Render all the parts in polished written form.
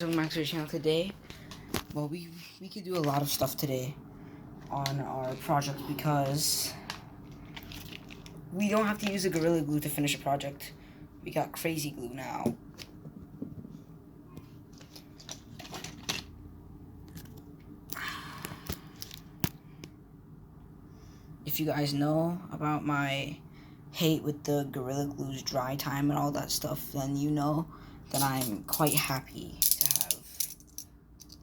Welcome back to the channel today. Well, we could do a lot of stuff today on our project because we don't have to use a Gorilla Glue to finish a project. We got Crazy Glue now. If you guys know about my hate with the Gorilla Glue's dry time and all that stuff, then you know that I'm quite happy to have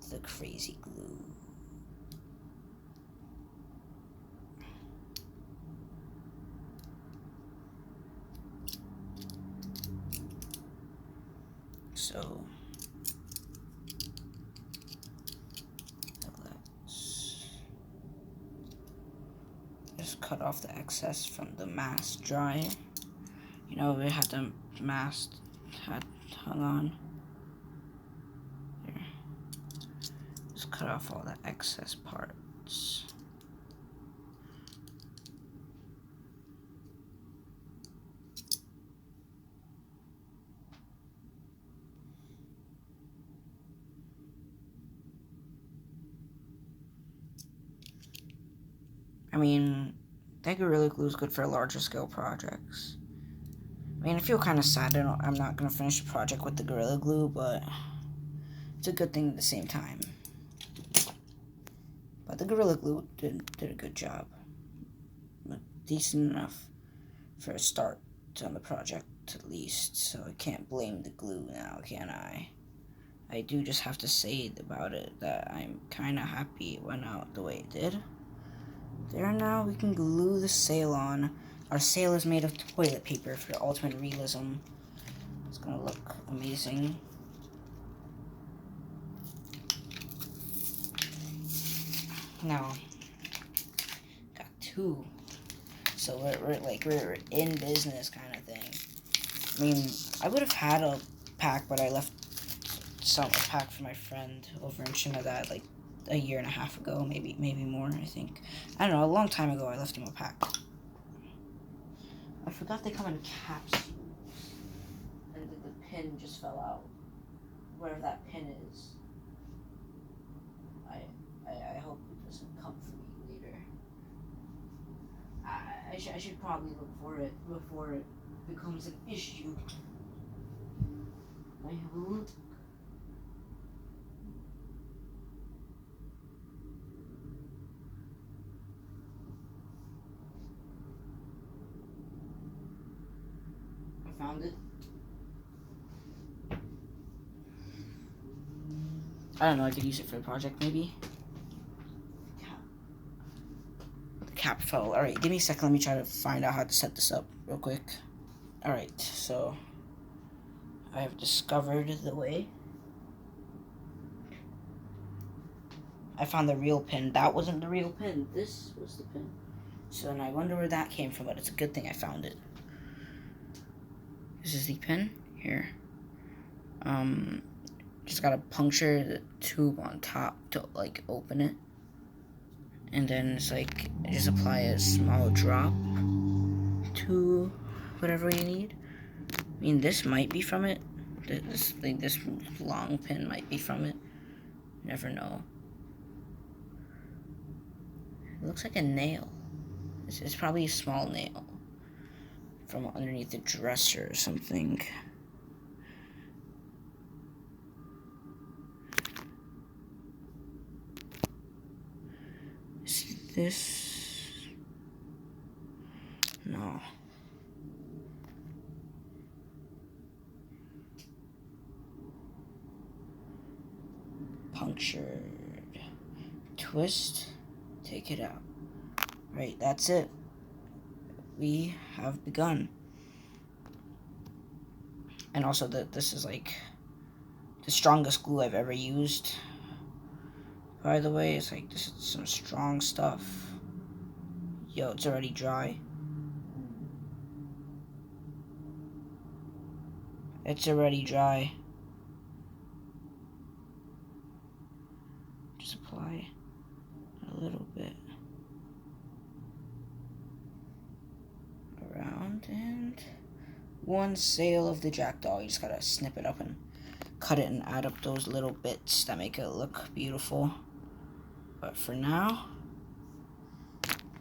the Crazy Glue. So let's just cut off the excess from the mask dry. You know, we had the mask hung on. There. Just cut off all the excess parts. I mean, that Gorilla Glue is good for larger scale projects. I mean, I feel kind of sad I'm not going to finish the project with the Gorilla Glue, but it's a good thing at the same time. But the Gorilla Glue did a good job. Decent enough for a start on the project, at least, so I can't blame the glue now, can I? I do just have to say about it that I'm kind of happy it went out the way it did. There now, we can glue the sail on. Our sail is made of toilet paper for ultimate realism. It's gonna look amazing. Now, got two. So we're in business kind of thing. I mean, I would have had a pack, but I left a pack for my friend over in Trinidad like a year and a half ago, maybe more, I think. I don't know, a long time ago I left him a pack. I forgot they come in capsules. And the pin just fell out. Wherever that pin is. I hope it doesn't come for me later. I should probably look for it before it becomes an issue. I have a look. I found it. I don't know, I could use it for a project maybe. The cap fell. Alright, give me a second, let me try to find out how to set this up real quick. Alright, so I have discovered the way. I found the real pin. That wasn't the real pin. This was the pin. So then I wonder where that came from, but it's a good thing I found it. This is the pin here. Just gotta puncture the tube on top to like open it. And then it's like, just apply a small drop to whatever you need. I mean, this might be from it. This long pin might be from it. Never know. It looks like a nail. It's probably a small nail from underneath the dresser or something. Is this? No. Punctured. Twist. Take it out. Right, that's it. We have begun. And also this is like the strongest glue I've ever used. By the way, it's like this is some strong stuff. Yo, it's already dry. It's already dry. Just apply a little bit around and one sail of the jackdaw. You just gotta snip it up and cut it and add up those little bits that make it look beautiful. But for now,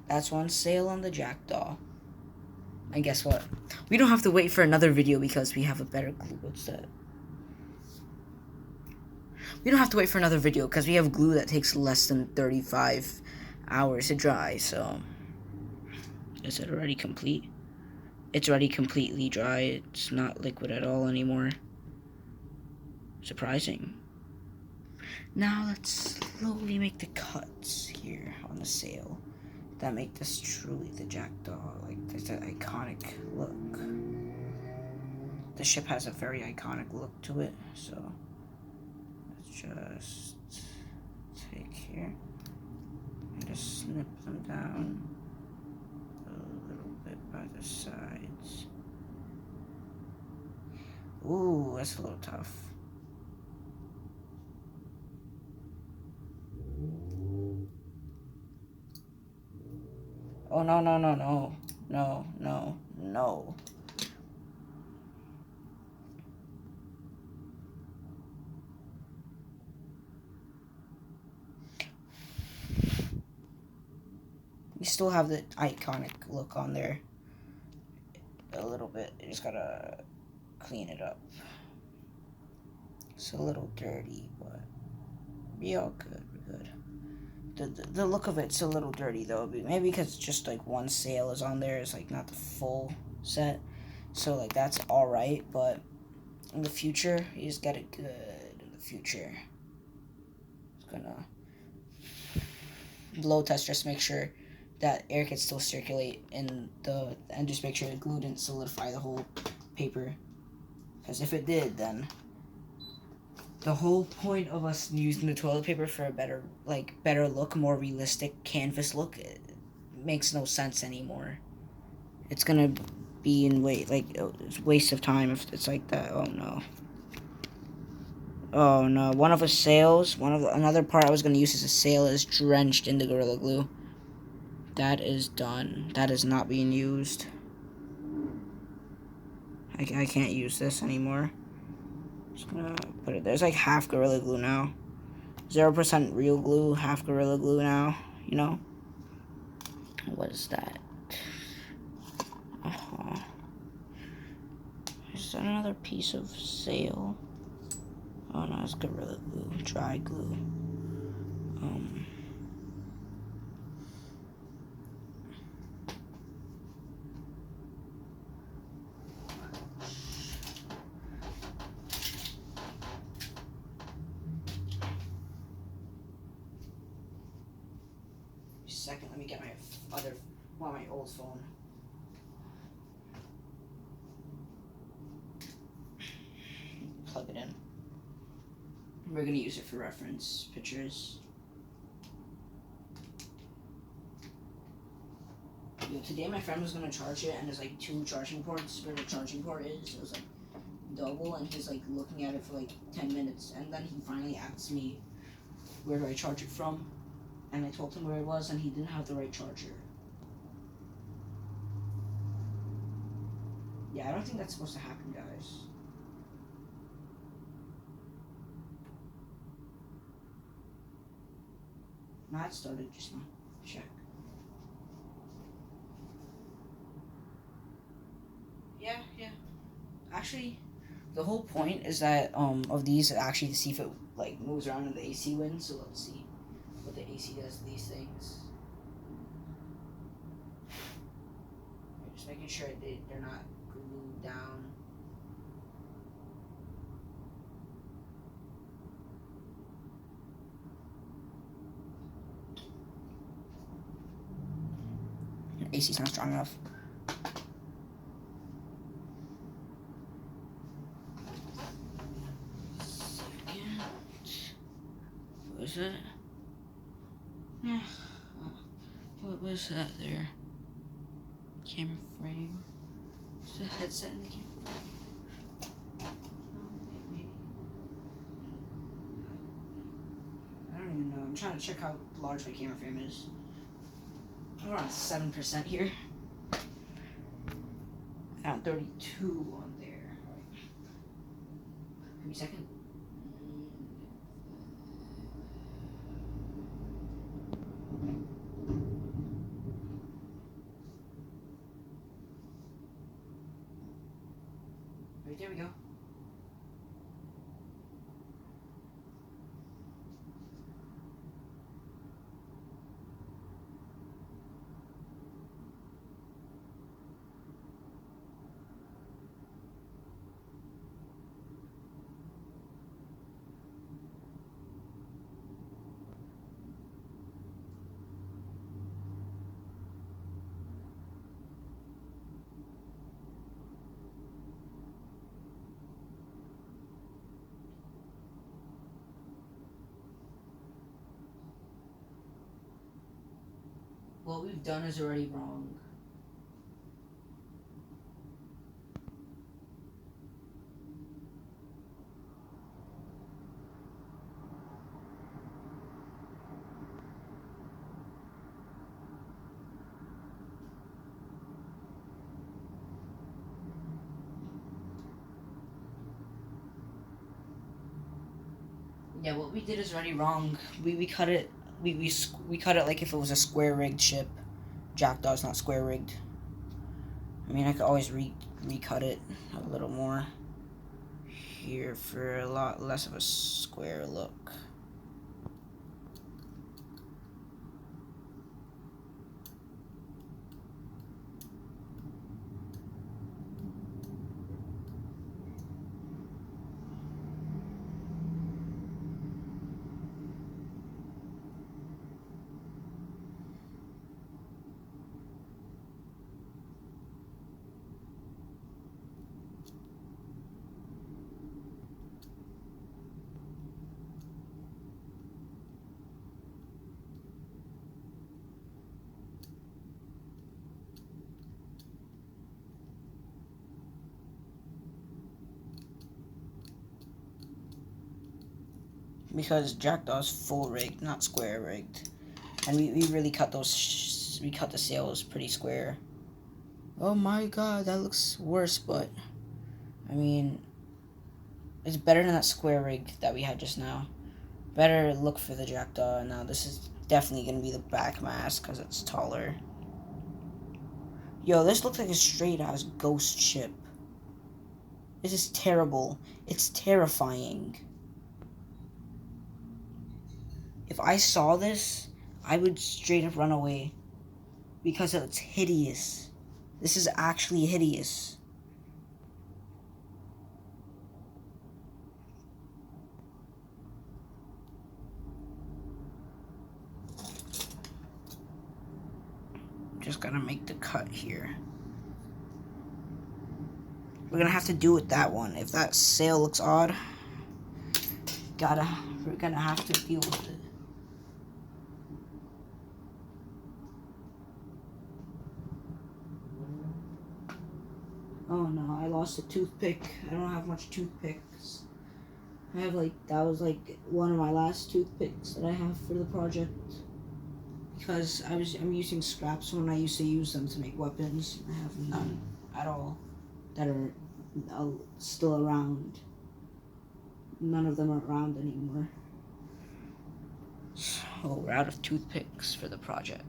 that's one sale on the Jackdaw. And guess what? We don't have to wait for another video because we have a better glue. What's that? We don't have to wait for another video because we have glue that takes less than 35 hours to dry. So, is it already complete? It's already completely dry. It's not liquid at all anymore. Surprising. Now let's slowly make the cuts here on the sail that make this truly the Jackdaw. Like, there's that iconic look. The ship has a very iconic look to it, so let's just take here and just snip them down a little bit by the sides. Ooh, that's a little tough. Oh, no, no, no, no. No, no, no. We still have the iconic look on there. A little bit. You just gotta clean it up. It's a little dirty, but be all good. We're good. The look of it's a little dirty though, maybe because just like one sail is on there, it's like not the full set, so like that's all right. But in the future, you just get it good. In the future, it's gonna blow test, just make sure that air can still circulate in the, and just make sure the glue didn't solidify the whole paper, because if it did, then the whole point of us using the toilet paper for a better look, more realistic canvas look, it makes no sense anymore. It's gonna be it's a waste of time if it's like that. Oh no. Oh no. One of the sails, another part I was gonna use as a sail is drenched in the Gorilla Glue. That is done. That is not being used. I can't use this anymore. Just gonna put it. There's like half Gorilla Glue now. 0% real glue, half Gorilla Glue now. You know. What is that? Is that another piece of sail? Oh no, it's Gorilla Glue, dry glue. Second, let me get my old phone. Plug it in. We're gonna use it for reference pictures. Yo, today my friend was gonna charge it, and there's like 2 charging ports where the charging port is. It was like double, and he's like looking at it for like 10 minutes, and then he finally asked me, where do I charge it from? And I told him where it was, and he didn't have the right charger. Yeah, I don't think that's supposed to happen, guys. Not started just now. Check. Yeah. Actually, the whole point is that of these actually to see if it like moves around in the AC wind. So let's see what the AC does to these things. Just making sure they're not glued down. AC's not strong enough. What was that? Yeah. What was that there? Camera frame. Is the headset in the camera frame? I don't even know. I'm trying to check how large my camera frame is. We're on 7% here. I'm 32 on there. Give me a second. what we've done is already wrong. Yeah, what we did is already wrong. We cut it. We cut it like if it was a square rigged ship. Jackdaw's not square rigged. I mean, I could always recut it a little more here for a lot less of a square look. Because Jackdaw's full rigged, not square rigged. And we really cut those, we cut the sails pretty square. Oh my god, that looks worse, but, I mean, it's better than that square rig that we had just now. Better look for the Jackdaw. Now this is definitely going to be the back mast because it's taller. Yo, this looks like a straight-ass ghost ship. This is terrible. It's terrifying. If I saw this, I would straight up run away. Because it's hideous. This is actually hideous. Just gotta make the cut here. We're gonna have to do with that one. If that sail looks odd, we're gonna have to deal with it. Oh no, I lost a toothpick. I don't have much toothpicks. I have that was one of my last toothpicks that I have for the project. Because I'm using scraps when I used to use them to make weapons. I have none at all that are still around. None of them are around anymore. So we're out of toothpicks for the project.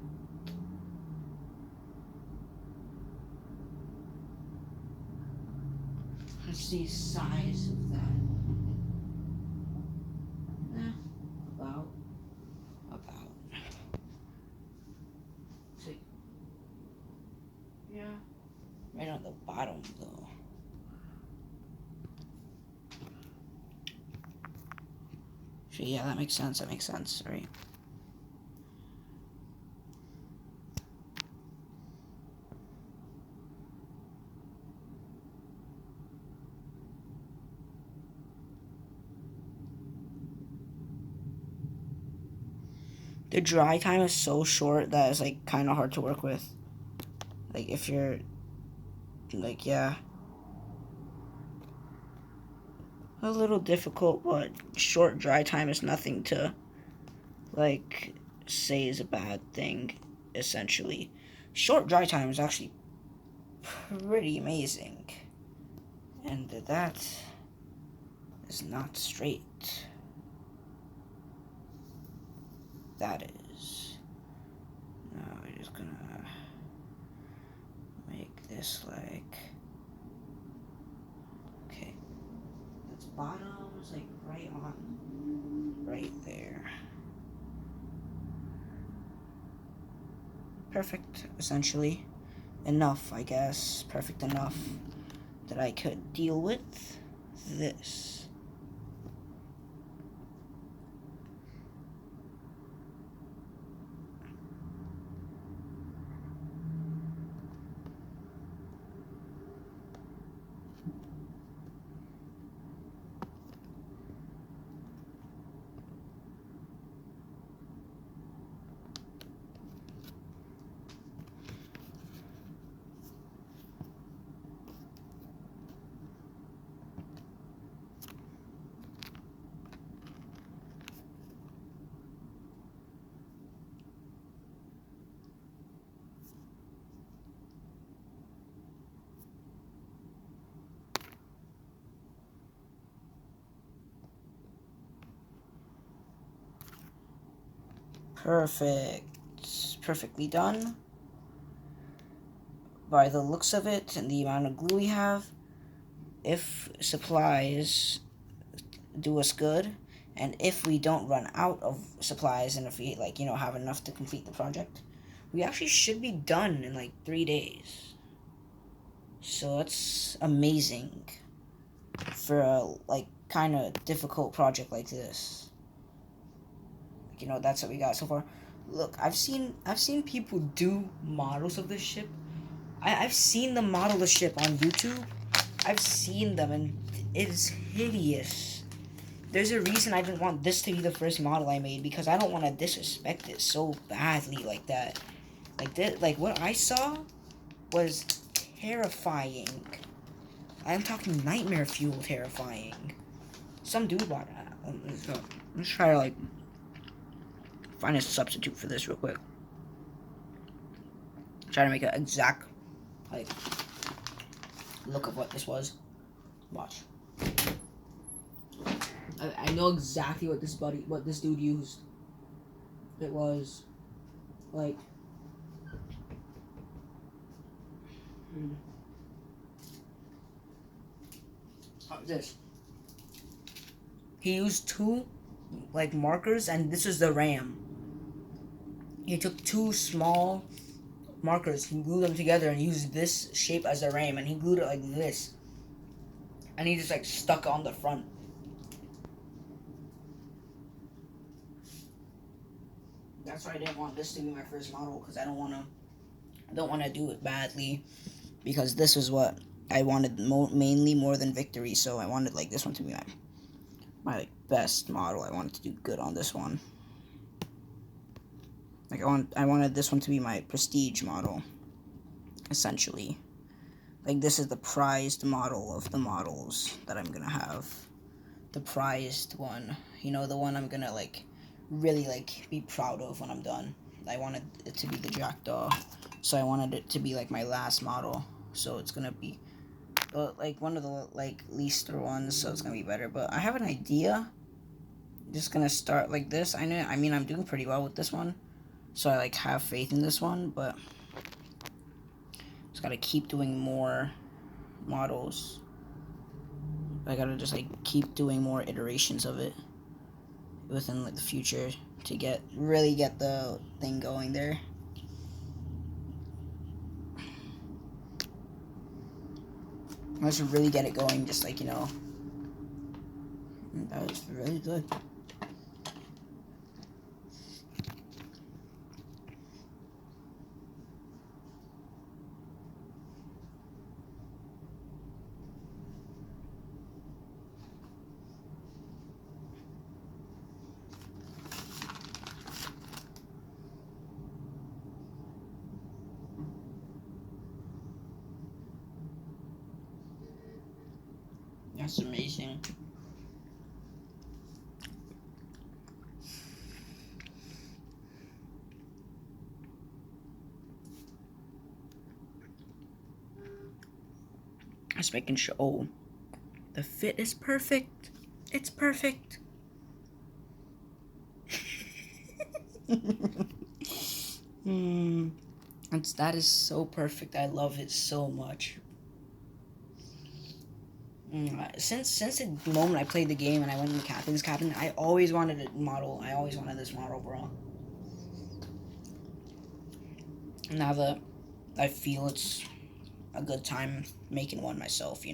Let's see size of that. About. So, yeah. Right on the bottom though. So yeah, that makes sense. That makes sense, right? The dry time is so short that it's kind of hard to work with. If you're yeah, a little difficult, but short dry time is nothing to say is a bad thing. Essentially, short dry time is actually pretty amazing, and that is not straight. That is. Now we're just gonna make this okay. That's bottoms right there. Perfect, essentially. Enough, I guess. Perfect enough that I could deal with this. Perfect. Perfectly done. By the looks of it and the amount of glue we have, if supplies do us good, and if we don't run out of supplies, and if we have enough to complete the project, we actually should be done in like 3 days. So that's amazing for a kind of difficult project like this. That's what we got so far. Look, I've seen people do models of this ship. I've seen them model the ship on YouTube. I've seen them, and it's hideous. There's a reason I didn't want this to be the first model I made, because I don't want to disrespect it so badly like that. Like what I saw was terrifying. I'm talking nightmare fuel terrifying. Some dude bought that. Let's try to find a substitute for this real quick. Try to make an exact look of what this was. Watch. I know exactly what this dude used. It was this. He used two markers, and this is the RAM. He took two small markers, he glued them together and used this shape as a RAM, and he glued it like this. And he just stuck it on the front. That's why I didn't want this to be my first model, because I don't want to do it badly, because this is what I wanted mainly more than victory. So I wanted this one to be my best model. I wanted to do good on this one. I wanted this one to be my prestige model, essentially. This is the prized model of the models that I'm gonna have. The prized one, the one I'm gonna really be proud of when I'm done. I wanted it to be the Jackdaw, so I wanted it to be my last model. So it's gonna be one of the leaster ones, so it's gonna be better. But I have an idea. I'm just gonna start like this. I mean I'm doing pretty well with this one, so I have faith in this one, but just gotta keep doing more models. I gotta just keep doing more iterations of it within the future to really get the thing going there. Let's really get it going, just that was really good. That's amazing. Just making sure. Oh, the fit is perfect. It's perfect. That is so perfect. I love it so much. Since the moment I played the game and I went in the captain's cabin, I always wanted a model. I always wanted this model, bro. Now that I feel it's a good time making one myself,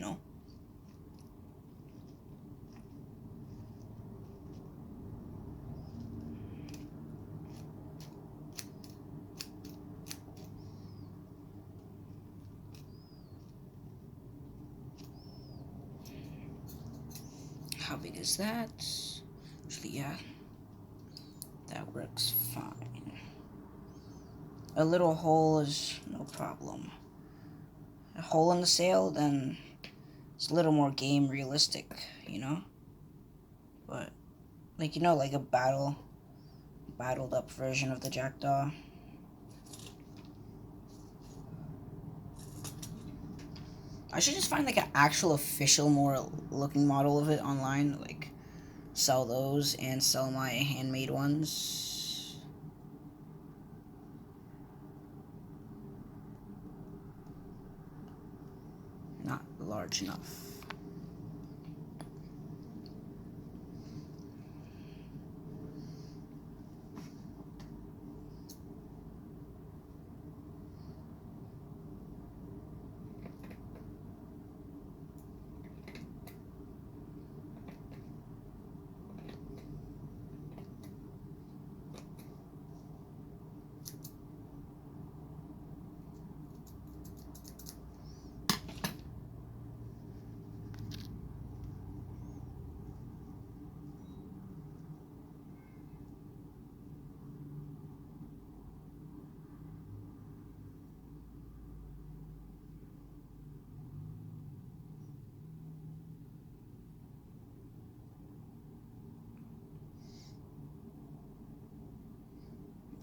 How big is that? Actually, yeah. That works fine. A little hole is no problem. A hole in the sail, then it's a little more game realistic, But, a battled up version of the Jackdaw. I should just find an actual official more looking model of it online, sell those and sell my handmade ones. large enough.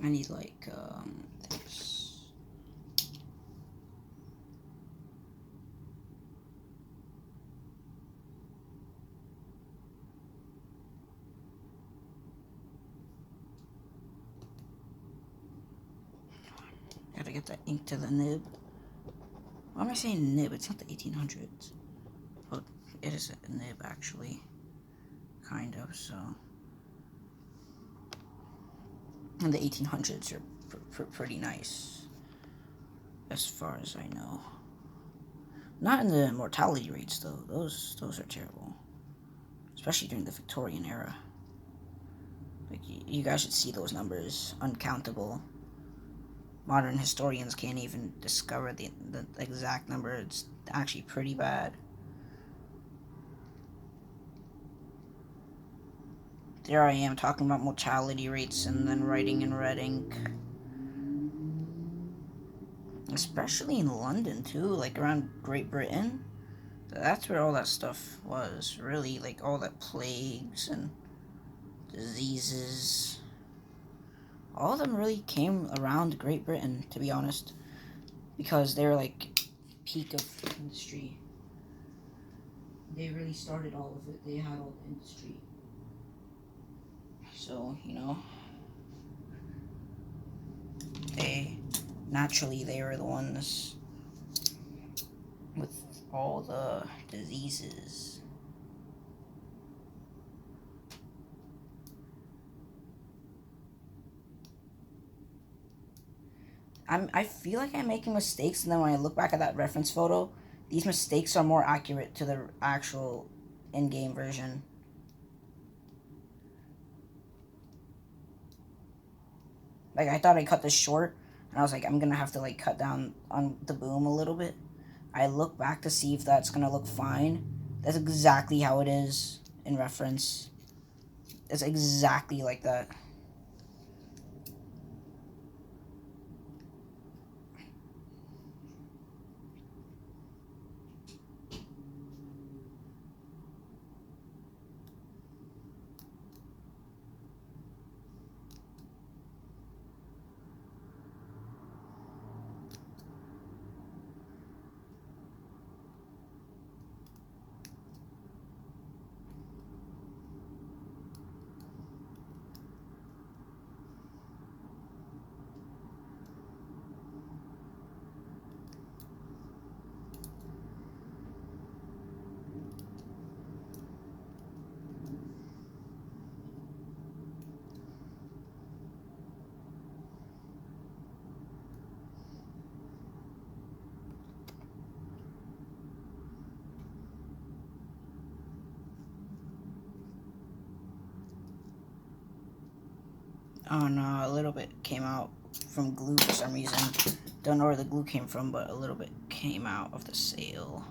I need like this. Gotta get that ink to the nib. Why am I saying nib? It's not the 1800s. Well, it is a nib actually, kind of. So, and the 1800s are pretty nice, as far as I know. Not in the mortality rates though. Those are terrible, especially during the Victorian era. Like you guys should see those numbers, uncountable. Modern historians can't even discover the exact number. It's actually pretty bad. There I am talking about mortality rates and then writing in red ink. Especially in London too, like around Great Britain. That's where all that stuff was, really, like all that plagues and diseases. All of them really came around Great Britain, to be honest, because they were like peak of industry. They really started all of it. They had all the industry. So, you know, they were the ones with all the diseases. I feel like I'm making mistakes, and then when I look back at that reference photo, these mistakes are more accurate to the actual in-game version. Like, I thought I cut this short, and I was like, I'm gonna have to, like, cut down on the boom a little bit. I look back to see if that's gonna look fine. That's exactly how it is in reference. It's exactly like that. Oh no, a little bit came out from glue for some reason. Don't know where the glue came from, but a little bit came out of the sail.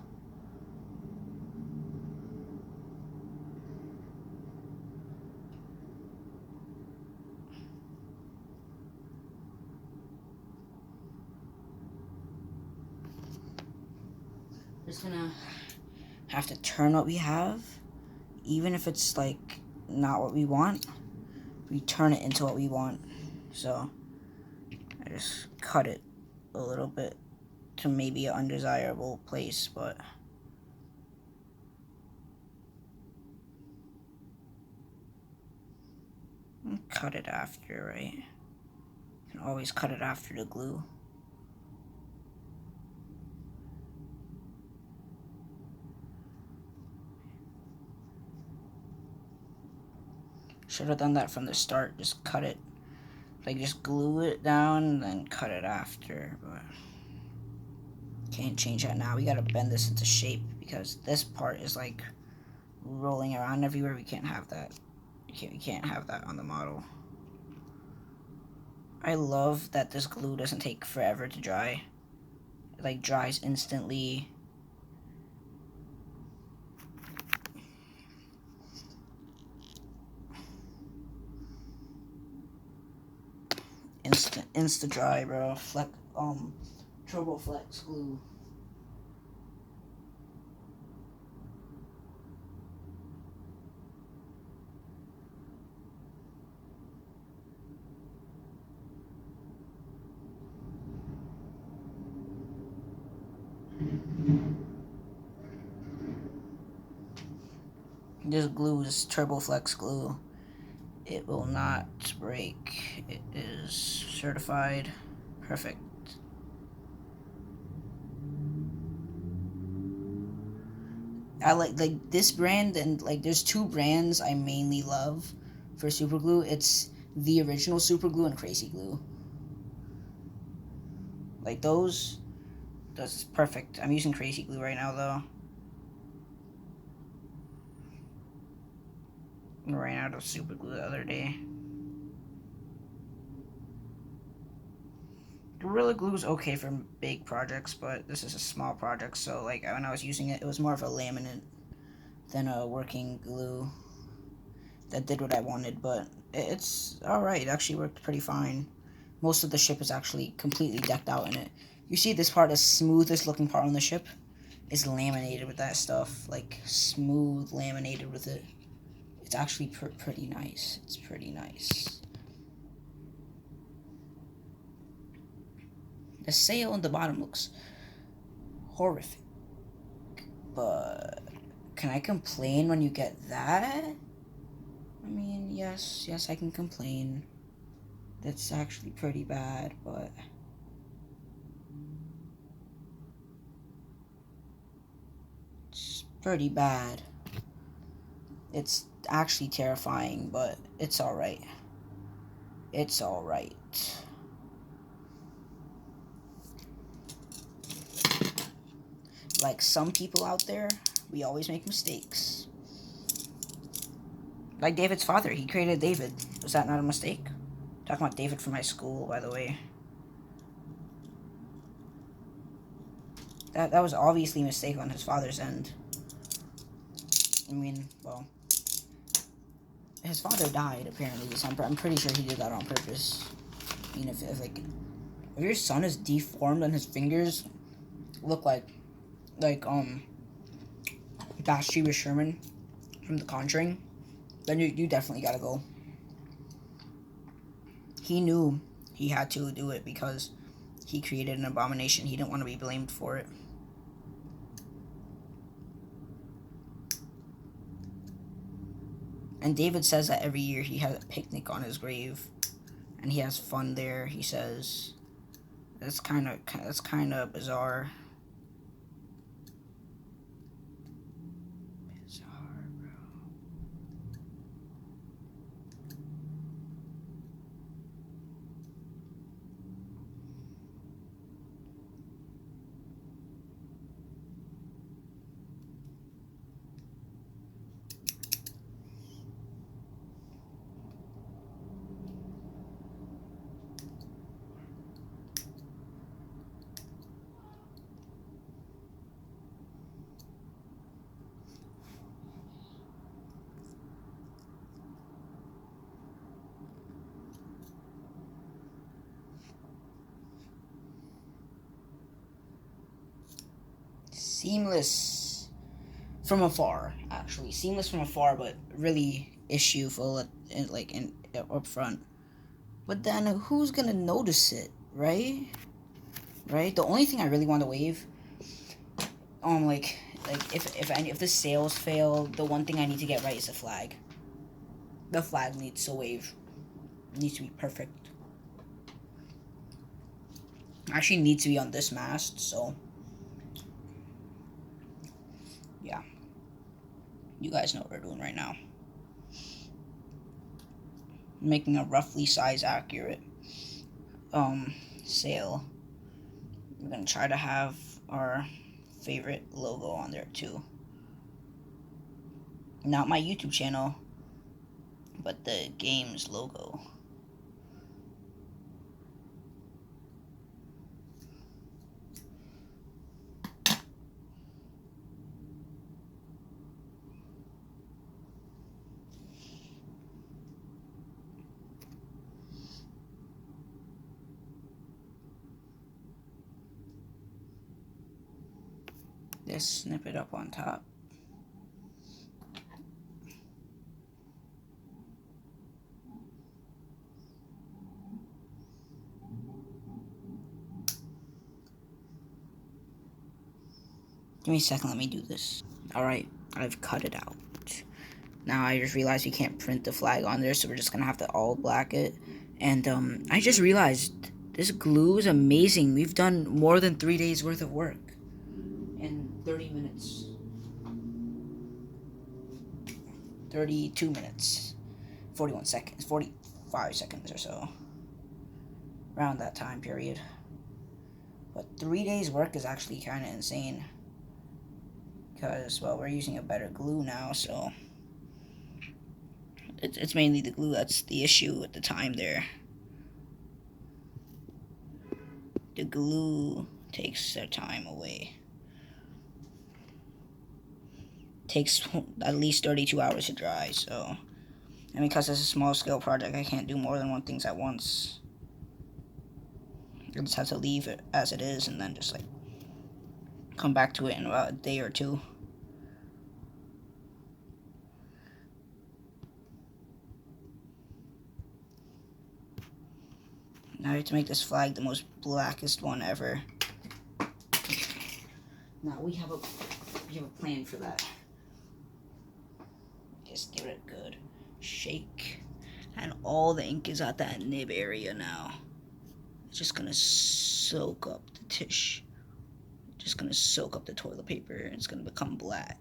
Just gonna have to turn what we have, even if it's like not what we want. We turn it into what we want. So I just cut it a little bit to maybe an undesirable place, but cut it after, right? You can always cut it after the glue. Should have done that from the start. Just cut it. Like, just glue it down and then cut it after. But can't change that now. We gotta bend this into shape because this part is like rolling around everywhere. We can't have that. We can't have that on the model. I love that this glue doesn't take forever to dry. It like dries instantly. Insta dry, bro. Turbo Flex glue. This glue is Turbo Flex glue. It will not break. It is certified. Perfect. I like this brand, and like there's two brands I mainly love for super glue. It's the original super glue and Crazy Glue. Like those, that's perfect. I'm using Crazy Glue right now though. I ran out of super glue the other day. Gorilla Glue is okay for big projects, but this is a small project, so like when I was using it, it was more of a laminate than a working glue that did what I wanted, but it's alright. It actually worked pretty fine. Most of the ship is actually completely decked out in it. You see this part, the smoothest looking part on the ship, is laminated with that stuff. Like, smooth laminated with it. It's actually pretty nice. It's pretty nice. The sail on the bottom looks horrific. But can I complain when you get that? I mean, yes, I can complain. That's actually pretty bad, but it's pretty bad. It's actually terrifying, but it's alright. It's alright. Like some people out there, we always make mistakes. Like David's father, he created David. Was that not a mistake? Talking about David from my school, by the way. That was obviously a mistake on his father's end. I mean, well, his father died apparently, so I'm pretty sure he did that on purpose. I mean, if your son is deformed and his fingers look like Bathsheba Sherman from The Conjuring, then you definitely gotta go. He knew he had to do it because he created an abomination. He didn't want to be blamed for it. And David says that every year he has a picnic on his grave, and he has fun there. He says that's kind of bizarre. Seamless from afar, actually. Seamless from afar, but really issueful up front. But then who's gonna notice it, right? Right? The only thing I really want to wave, if the sails fail, the one thing I need to get right is the flag. The flag needs to wave. It needs to be perfect. Actually needs to be on this mast, so yeah. You guys know what we're doing right now. making a roughly size accurate sail. We're gonna try to have our favorite logo on there too. Not my YouTube channel, but the game's logo. Just snip it up on top. Give me a second, let me do this. Alright, I've cut it out. Now I just realized we can't print the flag on there, so we're just gonna have to all black it. And I just realized this glue is amazing. We've done more than 3 days worth of work in 30 minutes. 32 minutes. 41 seconds. 45 seconds or so. Around that time period. But 3 days work is actually kind of insane. Because, well, we're using a better glue now, so it's mainly the glue that's the issue at the time there. The glue takes their time away. Takes at least 32 hours to dry, so, and because it's a small scale project, I can't do more than one thing at once. I just have to leave it as it is and then just like come back to it in about a day or two. Now I have to make this flag the most blackest one ever. Now we have a plan for that. Just give it a good shake, and all the ink is at that nib area now. It's just gonna soak up the tissue. Just gonna soak up the toilet paper, and it's gonna become black.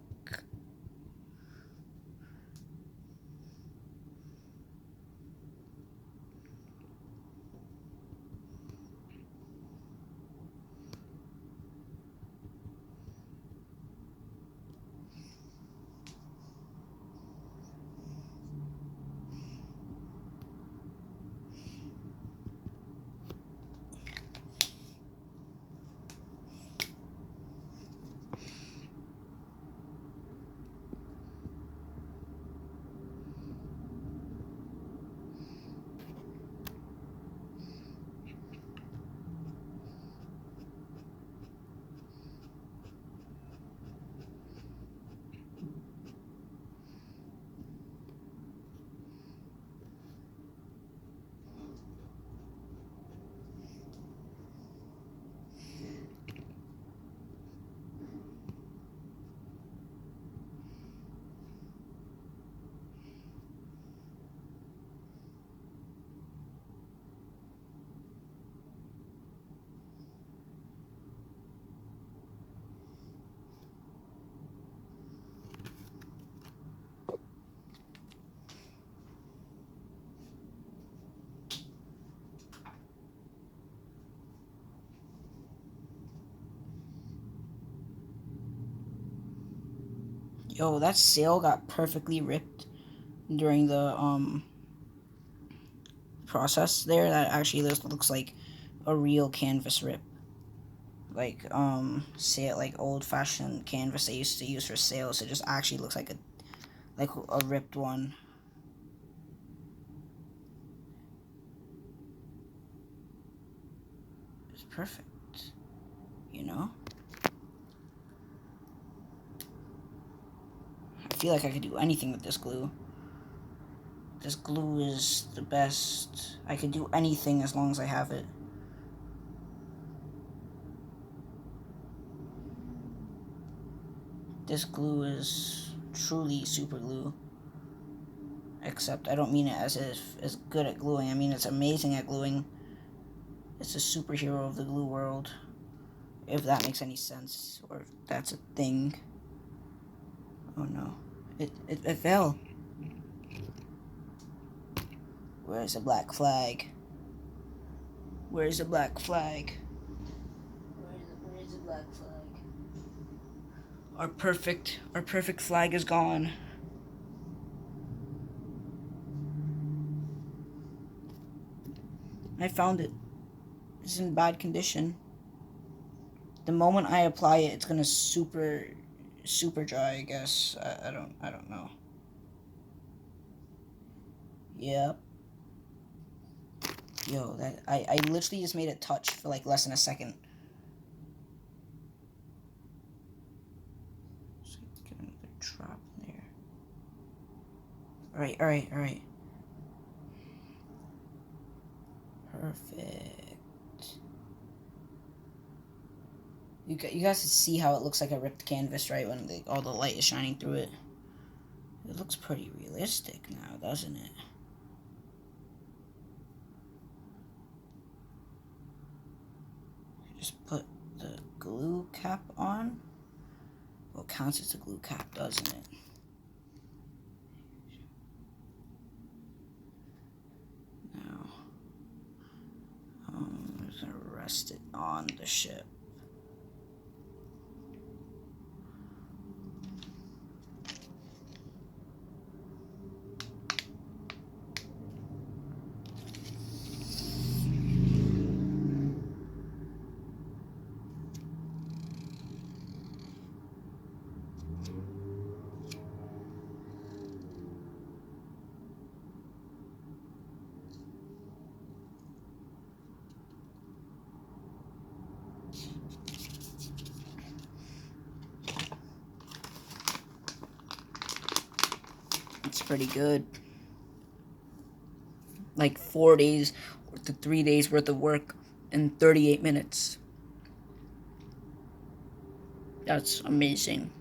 Yo, that sail got perfectly ripped during the process there. That actually looks like a real canvas rip. Like sail, like old-fashioned canvas they used to use for sails. It just actually looks like a ripped one. It's perfect, you know. I feel like I could do anything with this glue. This glue is the best. I could do anything as long as I have it. This glue is truly super glue. Except I don't mean it as if it's good at gluing. I mean it's amazing at gluing. It's a superhero of the glue world. If that makes any sense. Or if that's a thing. Oh no. It fell. Where's the black flag? Where's the black flag? Where's the black flag? Our perfect flag is gone. I found it. It's in bad condition. The moment I apply it, it's gonna super dry, I guess. I don't know. Yep. Yo, that I literally just made it touch for like less than a second. Just get another drop in there. Alright. Perfect. You guys can see how it looks like a ripped canvas, right? When all the light is shining through it. It looks pretty realistic now, doesn't it? Just put the glue cap on. Well, it counts as a glue cap, doesn't it? Now, I'm just gonna rest it on the ship. It's pretty good. Like 4 days to 3 days worth of work in 38 minutes. That's amazing.